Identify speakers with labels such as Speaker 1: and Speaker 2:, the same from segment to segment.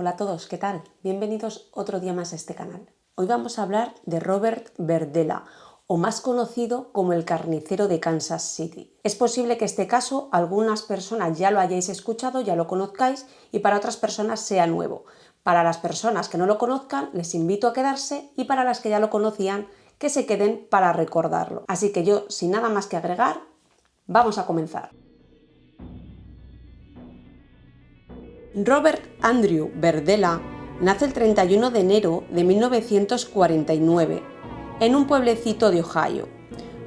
Speaker 1: Hola a todos, ¿qué tal? Bienvenidos otro día más a este canal. Hoy vamos a hablar de Robert Verdela, o más conocido como el carnicero de Kansas City. Es posible que este caso algunas personas ya lo hayáis escuchado, ya lo conozcáis, y para otras personas sea nuevo. Para las personas que no lo conozcan, les invito a quedarse, y para las que ya lo conocían, que se queden para recordarlo. Así que yo, sin nada más que agregar, vamos a comenzar. Robert Andrew Verdela nace el 31 de enero de 1949 en un pueblecito de Ohio.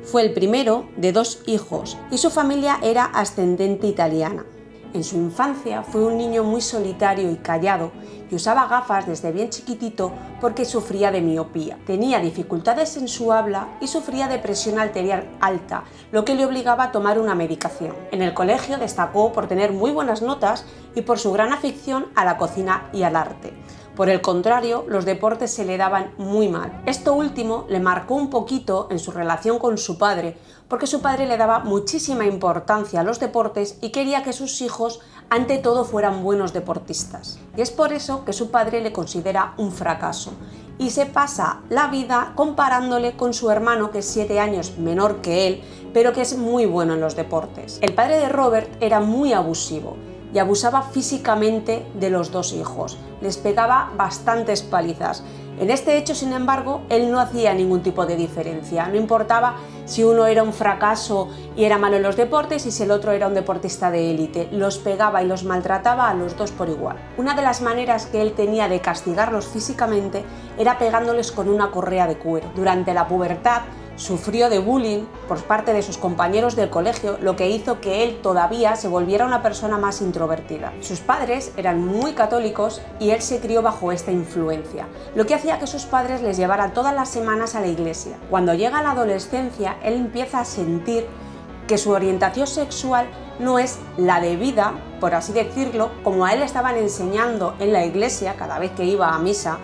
Speaker 1: Fue el primero de 2 hijos y su familia era ascendente italiana. En su infancia fue un niño muy solitario y callado y usaba gafas desde bien chiquitito porque sufría de miopía. Tenía dificultades en su habla y sufría de presión arterial alta, lo que le obligaba a tomar una medicación. En el colegio destacó por tener muy buenas notas y por su gran afición a la cocina y al arte. Por el contrario, los deportes se le daban muy mal. Esto último le marcó un poquito en su relación con su padre, porque su padre le daba muchísima importancia a los deportes y quería que sus hijos ante todo fueran buenos deportistas. Y es por eso que su padre le considera un fracaso y se pasa la vida comparándole con su hermano, que es 7 años menor que él, pero que es muy bueno en los deportes. El padre de Robert era muy abusivo y abusaba físicamente de los 2 hijos. Les pegaba bastantes palizas. En este hecho, sin embargo, él no hacía ningún tipo de diferencia. No importaba si uno era un fracaso y era malo en los deportes y si el otro era un deportista de élite. Los pegaba y los maltrataba a los 2 por igual. Una de las maneras que él tenía de castigarlos físicamente era pegándoles con una correa de cuero. Durante la pubertad sufrió de bullying por parte de sus compañeros del colegio, lo que hizo que él todavía se volviera una persona más introvertida. Sus padres eran muy católicos y él se crió bajo esta influencia, lo que hacía que sus padres les llevaran todas las semanas a la iglesia. Cuando llega a la adolescencia, él empieza a sentir que su orientación sexual no es la debida, por así decirlo, como a él le estaban enseñando en la iglesia cada vez que iba a misa,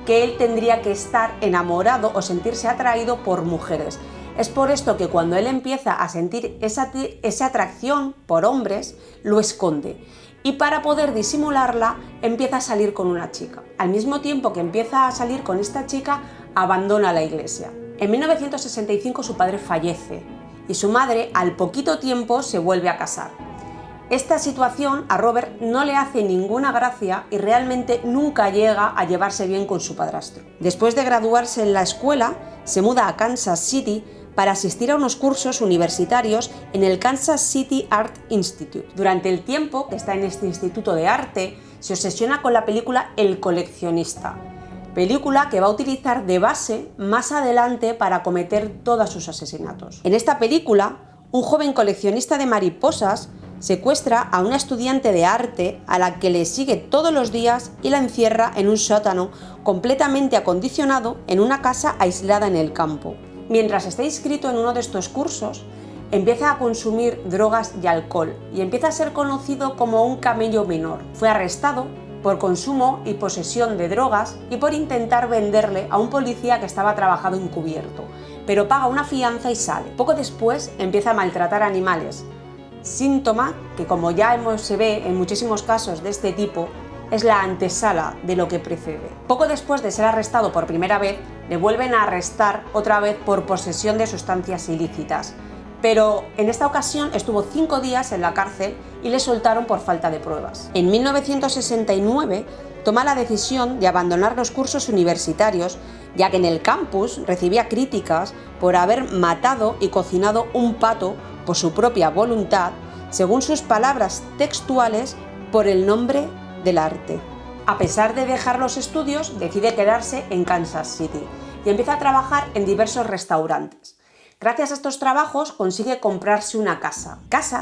Speaker 1: que él tendría que estar enamorado o sentirse atraído por mujeres. Es por esto que cuando él empieza a sentir esa atracción por hombres, lo esconde. Y para poder disimularla, empieza a salir con una chica. Al mismo tiempo que empieza a salir con esta chica, abandona la iglesia. En 1965 su padre fallece y su madre al poquito tiempo se vuelve a casar. Esta situación a Robert no le hace ninguna gracia y realmente nunca llega a llevarse bien con su padrastro. Después de graduarse en la escuela, se muda a Kansas City para asistir a unos cursos universitarios en el Kansas City Art Institute. Durante el tiempo que está en este instituto de arte, se obsesiona con la película El coleccionista, película que va a utilizar de base más adelante para cometer todos sus asesinatos. En esta película, un joven coleccionista de mariposas secuestra a una estudiante de arte a la que le sigue todos los días y la encierra en un sótano completamente acondicionado en una casa aislada en el campo. Mientras está inscrito en uno de estos cursos, empieza a consumir drogas y alcohol y empieza a ser conocido como un camello menor. Fue arrestado por consumo y posesión de drogas y por intentar venderle a un policía que estaba trabajando encubierto, pero paga una fianza y sale. Poco después empieza a maltratar animales, síntoma que, como ya se ve en muchísimos casos de este tipo, es la antesala de lo que precede. Poco después de ser arrestado por primera vez, le vuelven a arrestar otra vez por posesión de sustancias ilícitas, pero en esta ocasión estuvo 5 días en la cárcel y le soltaron por falta de pruebas. En 1969 toma la decisión de abandonar los cursos universitarios, ya que en el campus recibía críticas por haber matado y cocinado un pato por su propia voluntad, según sus palabras textuales, por el nombre del arte. A pesar de dejar los estudios, decide quedarse en Kansas City y empieza a trabajar en diversos restaurantes. Gracias a estos trabajos consigue comprarse una casa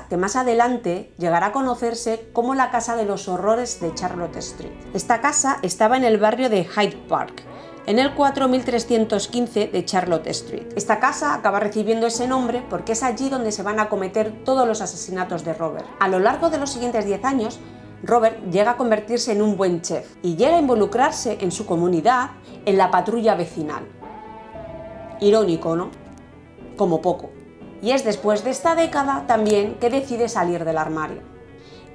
Speaker 1: que más adelante llegará a conocerse como la Casa de los Horrores de Charlotte Street. Esta casa estaba en el barrio de Hyde Park, en el 4315 de Charlotte Street. Esta casa acaba recibiendo ese nombre porque es allí donde se van a cometer todos los asesinatos de Robert. A lo largo de los siguientes 10 años, Robert llega a convertirse en un buen chef y llega a involucrarse en su comunidad en la patrulla vecinal. Irónico, ¿no? Como poco. Y es después de esta década también que decide salir del armario.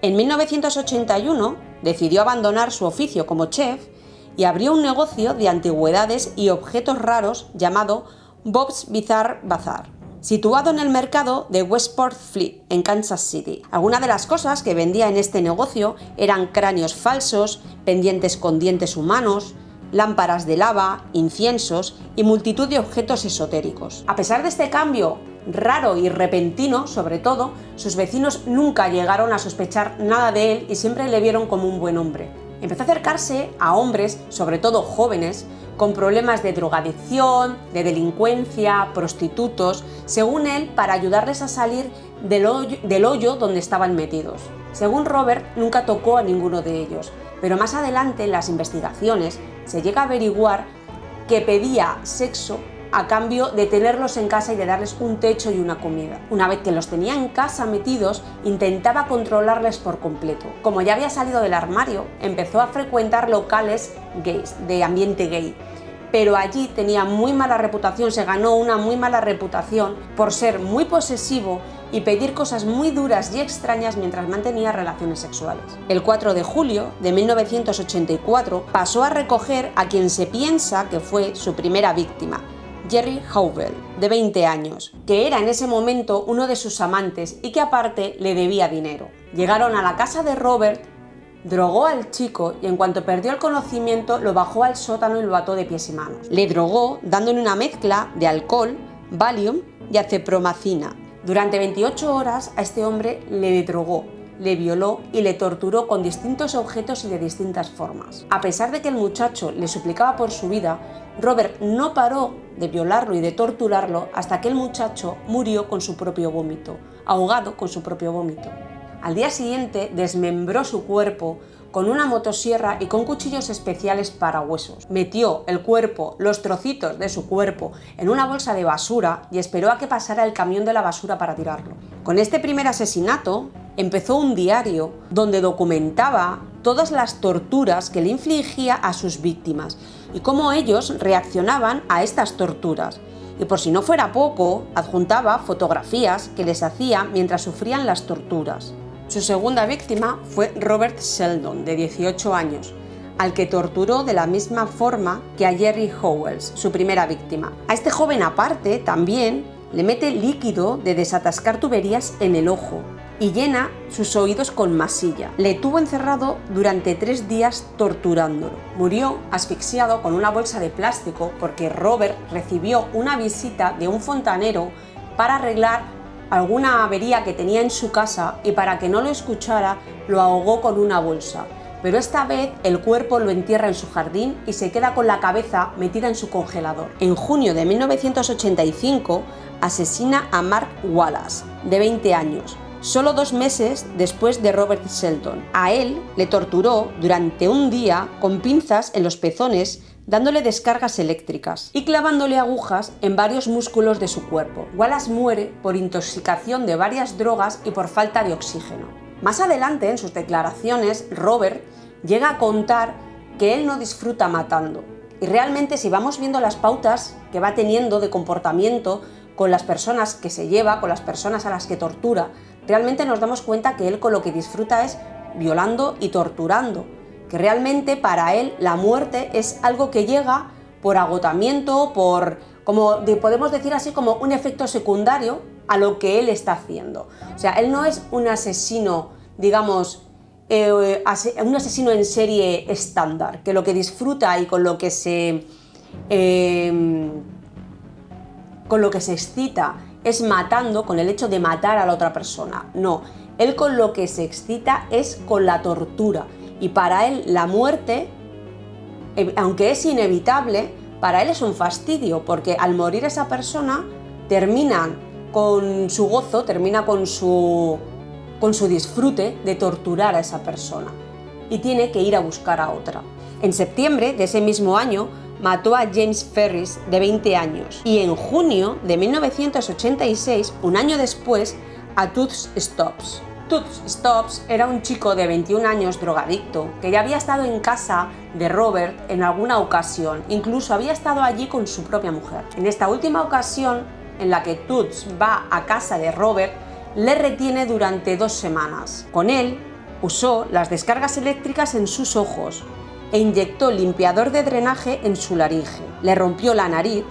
Speaker 1: En 1981 decidió abandonar su oficio como chef y abrió un negocio de antigüedades y objetos raros llamado Bob's Bizarre Bazaar, situado en el mercado de Westport Fleet, en Kansas City. Algunas de las cosas que vendía en este negocio eran cráneos falsos, pendientes con dientes humanos, lámparas de lava, inciensos y multitud de objetos esotéricos. A pesar de este cambio raro y repentino, sobre todo, sus vecinos nunca llegaron a sospechar nada de él y siempre le vieron como un buen hombre. Empezó a acercarse a hombres, sobre todo jóvenes, con problemas de drogadicción, de delincuencia, prostitutos, según él, para ayudarles a salir del hoyo donde estaban metidos. Según Robert, nunca tocó a ninguno de ellos, pero más adelante en las investigaciones se llega a averiguar que pedía sexo a cambio de tenerlos en casa y de darles un techo y una comida. Una vez que los tenía en casa metidos, intentaba controlarles por completo. Como ya había salido del armario, empezó a frecuentar locales gays, de ambiente gay. Pero allí tenía muy mala reputación, se ganó una muy mala reputación por ser muy posesivo y pedir cosas muy duras y extrañas mientras mantenía relaciones sexuales. El 4 de julio de 1984 pasó a recoger a quien se piensa que fue su primera víctima, Jerry Howell, de 20 años, que era en ese momento uno de sus amantes y que aparte le debía dinero. Llegaron a la casa de Robert, drogó al chico y en cuanto perdió el conocimiento lo bajó al sótano y lo ató de pies y manos. Le drogó dándole una mezcla de alcohol, Valium y acepromacina. Durante 28 horas a este hombre le drogó, le violó y le torturó con distintos objetos y de distintas formas. A pesar de que el muchacho le suplicaba por su vida, Robert no paró de violarlo y de torturarlo hasta que el muchacho murió con su propio vómito, ahogado con su propio vómito. Al día siguiente desmembró su cuerpo con una motosierra y con cuchillos especiales para huesos. Metió el cuerpo, los trocitos de su cuerpo, en una bolsa de basura y esperó a que pasara el camión de la basura para tirarlo. Con este primer asesinato empezó un diario donde documentaba todas las torturas que le infligía a sus víctimas y cómo ellos reaccionaban a estas torturas. Y por si no fuera poco, adjuntaba fotografías que les hacía mientras sufrían las torturas. Su segunda víctima fue Robert Sheldon, de 18 años, al que torturó de la misma forma que a Jerry Howell, su primera víctima. A este joven aparte también le mete líquido de desatascar tuberías en el ojo y llena sus oídos con masilla. Le tuvo encerrado durante 3 días torturándolo. Murió asfixiado con una bolsa de plástico porque Robert recibió una visita de un fontanero para arreglar alguna avería que tenía en su casa y para que no lo escuchara lo ahogó con una bolsa. Pero esta vez el cuerpo lo entierra en su jardín y se queda con la cabeza metida en su congelador. En junio de 1985 asesina a Mark Wallace, de 20 años, solo 2 meses después de Robert Sheldon. A él le torturó durante un día con pinzas en los pezones, dándole descargas eléctricas y clavándole agujas en varios músculos de su cuerpo. Wallace muere por intoxicación de varias drogas y por falta de oxígeno. Más adelante, en sus declaraciones, Robert llega a contar que él no disfruta matando. Y realmente, si vamos viendo las pautas que va teniendo de comportamiento con las personas que se lleva, con las personas a las que tortura, realmente nos damos cuenta que él con lo que disfruta es violando y torturando. Que realmente para él la muerte es algo que llega por agotamiento, podemos decir así, como un efecto secundario a lo que él está haciendo. O sea, él no es un asesino, digamos, un asesino en serie estándar, que lo que disfruta y con lo que se excita es matando, con el hecho de matar a la otra persona. No, él con lo que se excita es con la tortura. Y para él la muerte, aunque es inevitable, para él es un fastidio, porque al morir esa persona termina con su gozo, termina con su disfrute de torturar a esa persona y tiene que ir a buscar a otra. En septiembre de ese mismo año mató a James Ferris, de 20 años, y en junio de 1986, un año después, a Toots Stops. Toots Stops era un chico de 21 años drogadicto que ya había estado en casa de Robert en alguna ocasión, incluso había estado allí con su propia mujer. En esta última ocasión en la que Toots va a casa de Robert, le retiene durante 2 semanas. Con él usó las descargas eléctricas en sus ojos e inyectó limpiador de drenaje en su laringe. Le rompió la nariz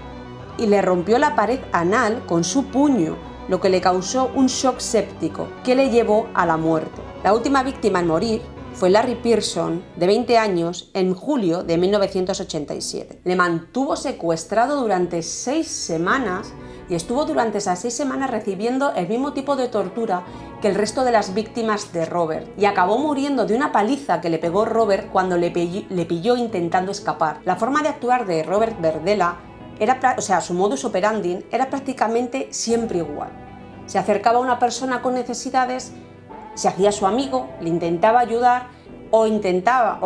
Speaker 1: y le rompió la pared anal con su puño, lo que le causó un shock séptico que le llevó a la muerte. La última víctima en morir fue Larry Pearson, de 20 años, en julio de 1987. Le mantuvo secuestrado durante 6 semanas y estuvo durante esas 6 semanas recibiendo el mismo tipo de tortura que el resto de las víctimas de Robert, y acabó muriendo de una paliza que le pegó Robert cuando le pilló intentando escapar. La forma de actuar de Robert Berdella su modus operandi era prácticamente siempre igual. Se acercaba a una persona con necesidades, se hacía su amigo, le intentaba ayudar o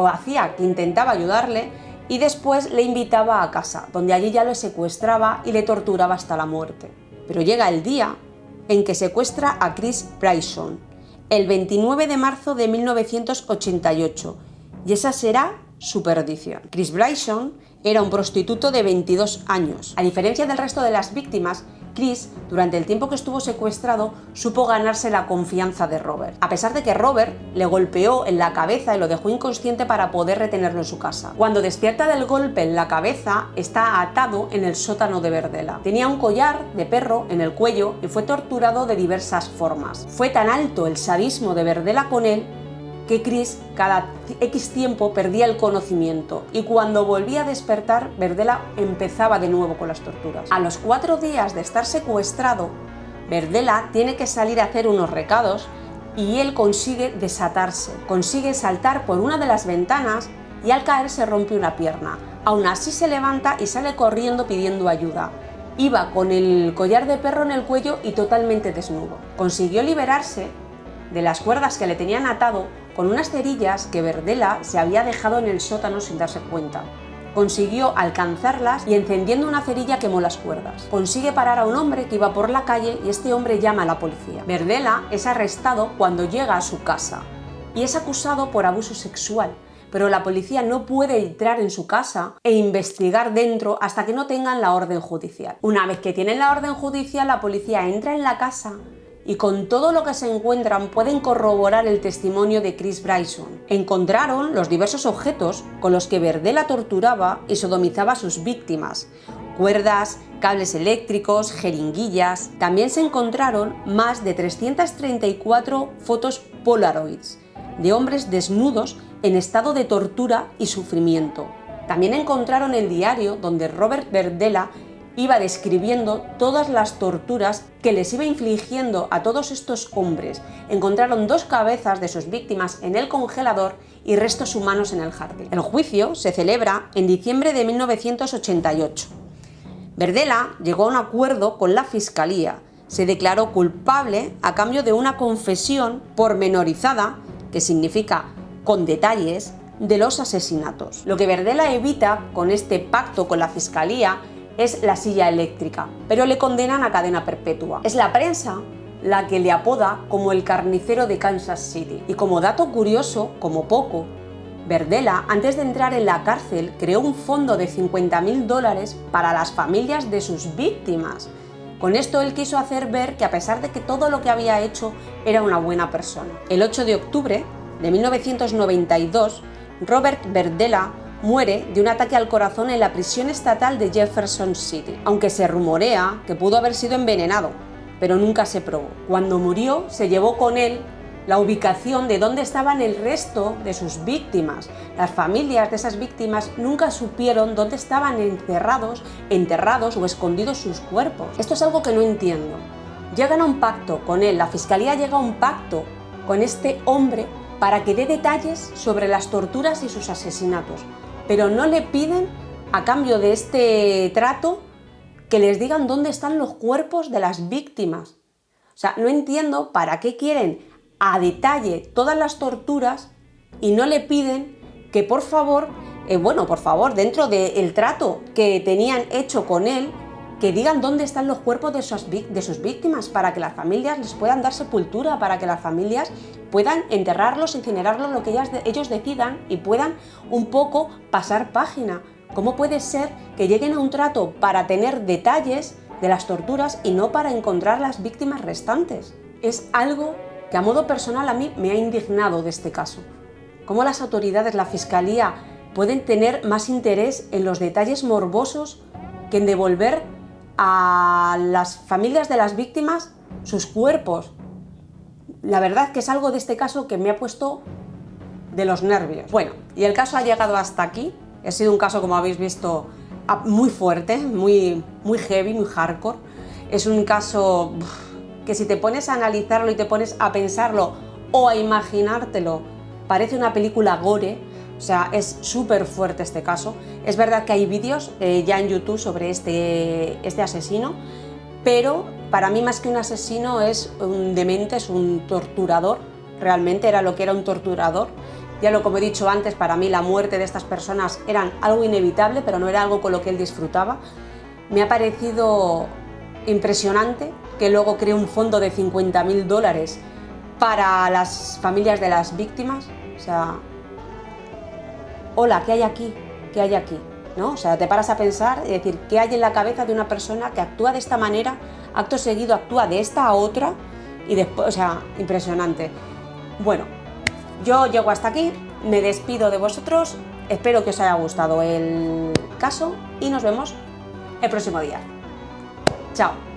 Speaker 1: hacía que intentaba ayudarle y después le invitaba a casa, donde allí ya lo secuestraba y le torturaba hasta la muerte. Pero llega el día en que secuestra a Chris Bryson, el 29 de marzo de 1988, y esa será su perdición. Chris Bryson era un prostituto de 22 años. A diferencia del resto de las víctimas, Chris, durante el tiempo que estuvo secuestrado, supo ganarse la confianza de Robert, a pesar de que Robert le golpeó en la cabeza y lo dejó inconsciente para poder retenerlo en su casa. Cuando despierta del golpe en la cabeza, está atado en el sótano de Berdella. Tenía un collar de perro en el cuello y fue torturado de diversas formas. Fue tan alto el sadismo de Berdella con él que Chris cada X tiempo perdía el conocimiento y cuando volvía a despertar, Berdella empezaba de nuevo con las torturas. A los 4 días de estar secuestrado, Berdella tiene que salir a hacer unos recados y él consigue desatarse, consigue saltar por una de las ventanas y al caer se rompe una pierna. Aún así se levanta y sale corriendo pidiendo ayuda. Iba con el collar de perro en el cuello y totalmente desnudo. Consiguió liberarse de las cuerdas que le tenían atado con unas cerillas que Berdella se había dejado en el sótano sin darse cuenta. Consiguió alcanzarlas y encendiendo una cerilla quemó las cuerdas. Consigue parar a un hombre que iba por la calle y este hombre llama a la policía. Berdella es arrestado cuando llega a su casa y es acusado por abuso sexual, pero la policía no puede entrar en su casa e investigar dentro hasta que no tengan la orden judicial. Una vez que tienen la orden judicial, la policía entra en la casa y con todo lo que se encuentran pueden corroborar el testimonio de Chris Bryson. Encontraron los diversos objetos con los que Berdella torturaba y sodomizaba a sus víctimas: cuerdas, cables eléctricos, jeringuillas. También se encontraron más de 334 fotos Polaroids de hombres desnudos en estado de tortura y sufrimiento. También encontraron el diario donde Robert Berdella iba describiendo todas las torturas que les iba infligiendo a todos estos hombres. Encontraron 2 cabezas de sus víctimas en el congelador y restos humanos en el jardín. El juicio se celebra en diciembre de 1988. Berdella llegó a un acuerdo con la fiscalía. Se declaró culpable a cambio de una confesión pormenorizada, que significa con detalles, de los asesinatos. Lo que Berdella evita con este pacto con la fiscalía es la silla eléctrica, pero le condenan a cadena perpetua. Es la prensa la que le apoda como el carnicero de Kansas City. Y como dato curioso, como poco, Berdella, antes de entrar en la cárcel, creó un fondo de $50.000 para las familias de sus víctimas. Con esto él quiso hacer ver que a pesar de que todo lo que había hecho era una buena persona. El 8 de octubre de 1992, Robert Berdella muere de un ataque al corazón en la prisión estatal de Jefferson City, aunque se rumorea que pudo haber sido envenenado, pero nunca se probó. Cuando murió, se llevó con él la ubicación de dónde estaban el resto de sus víctimas. Las familias de esas víctimas nunca supieron dónde estaban enterrados o escondidos sus cuerpos. Esto es algo que no entiendo. Llegan a un pacto con él, la fiscalía llega a un pacto con este hombre para que dé detalles sobre las torturas y sus asesinatos, pero no le piden, a cambio de este trato, que les digan dónde están los cuerpos de las víctimas. O sea, no entiendo para qué quieren a detalle todas las torturas y no le piden que por favor, dentro del trato que tenían hecho con él, que digan dónde están los cuerpos de sus víctimas para que las familias les puedan dar sepultura, para que las familias puedan enterrarlos, incinerarlos, lo que ellos decidan y puedan un poco pasar página. ¿Cómo puede ser que lleguen a un trato para tener detalles de las torturas y no para encontrar las víctimas restantes? Es algo que a modo personal a mí me ha indignado de este caso. Cómo las autoridades, la Fiscalía, pueden tener más interés en los detalles morbosos que en devolver a las familias de las víctimas sus cuerpos. La verdad que es algo de este caso que me ha puesto de los nervios. Bueno, y el caso ha llegado hasta aquí. Ha sido un caso, como habéis visto, muy fuerte, muy heavy, muy hardcore. Es un caso que si te pones a analizarlo y te pones a pensarlo o a imaginártelo, parece una película gore. O sea, es súper fuerte este caso. Es verdad que hay vídeos ya en YouTube sobre este asesino, pero para mí más que un asesino es un demente, es un torturador. Realmente era lo que era un torturador. Ya como he dicho antes, para mí la muerte de estas personas era algo inevitable, pero no era algo con lo que él disfrutaba. Me ha parecido impresionante que luego creó un fondo de $50.000 para las familias de las víctimas. O sea, hola, ¿qué hay aquí? ¿Qué hay aquí? ¿No? O sea, te paras a pensar y decir, ¿qué hay en la cabeza de una persona que actúa de esta manera, acto seguido actúa de esta a otra y después, o sea, impresionante. Bueno, yo llego hasta aquí, me despido de vosotros, espero que os haya gustado el caso y nos vemos el próximo día. Chao.